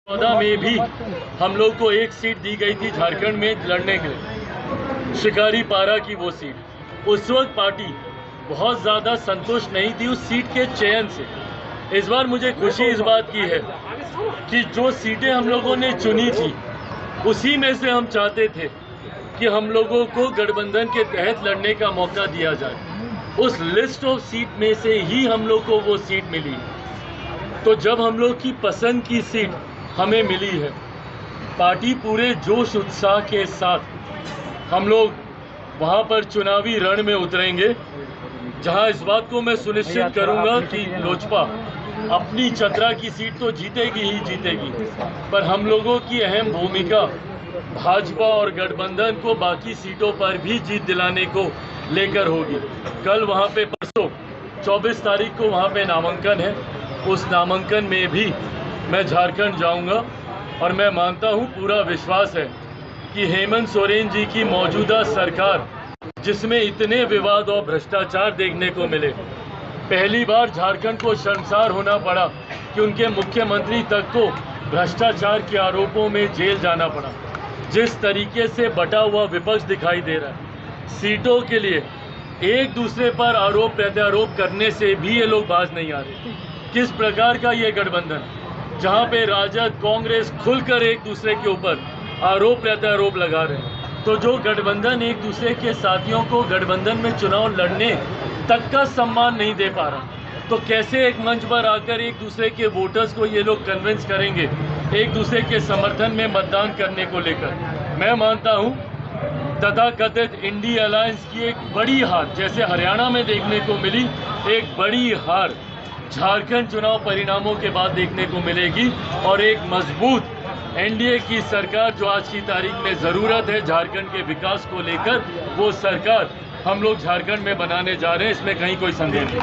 2014 में भी हम लोग को एक सीट दी गई थी झारखंड में लड़ने के लिए, शिकारी पारा की वो सीट। उस वक्त पार्टी बहुत ज़्यादा संतुष्ट नहीं थी उस सीट के चयन से। इस बार मुझे खुशी इस बात की है कि जो सीटें हम लोगों ने चुनी थी उसी में से हम चाहते थे कि हम लोगों को गठबंधन के तहत लड़ने का मौका दिया जाए। उस लिस्ट ऑफ सीट में से ही हम लोग को वो सीट मिली। तो जब हम लोग की पसंद की सीट हमें मिली है, पार्टी पूरे जोश उत्साह के साथ हम लोग वहाँ पर चुनावी रण में उतरेंगे, जहाँ इस बात को मैं सुनिश्चित करूँगा कि लोजपा अपनी चतरा की सीट तो जीतेगी ही जीतेगी, पर हम लोगों की अहम भूमिका भाजपा और गठबंधन को बाकी सीटों पर भी जीत दिलाने को लेकर होगी। कल वहाँ पे परसों 24 तारीख को वहाँ पे नामांकन है। उस नामांकन में भी मैं झारखंड जाऊंगा और मैं मानता हूं, पूरा विश्वास है कि हेमंत सोरेन जी की मौजूदा सरकार, जिसमें इतने विवाद और भ्रष्टाचार देखने को मिले, पहली बार झारखंड को शर्मसार होना पड़ा कि उनके मुख्यमंत्री तक को भ्रष्टाचार के आरोपों में जेल जाना पड़ा। जिस तरीके से बटा हुआ विपक्ष दिखाई दे रहा है, सीटों के लिए एक दूसरे पर आरोप प्रत्यारोप करने से भी ये लोग बाज नहीं आ रहे। किस प्रकार का ये गठबंधन, जहाँ पे राजद कांग्रेस खुलकर एक दूसरे के ऊपर आरोप प्रत्यारोप लगा रहे हैं, तो जो गठबंधन एक दूसरे के साथियों को गठबंधन में चुनाव लड़ने तक का सम्मान नहीं दे पा रहा, तो कैसे एक मंच पर आकर एक दूसरे के वोटर्स को ये लोग कन्विंस करेंगे एक दूसरे के समर्थन में मतदान करने को लेकर। मैं मानता हूँ तथाकथित इंडी अलायंस की एक बड़ी हार, जैसे हरियाणा में देखने को मिली, एक बड़ी हार झारखंड चुनाव परिणामों के बाद देखने को मिलेगी। और एक मजबूत एनडीए की सरकार जो आज की तारीख में ज़रूरत है झारखंड के विकास को लेकर, वो सरकार हम लोग झारखंड में बनाने जा रहे हैं, इसमें कहीं कोई संदेह नहीं।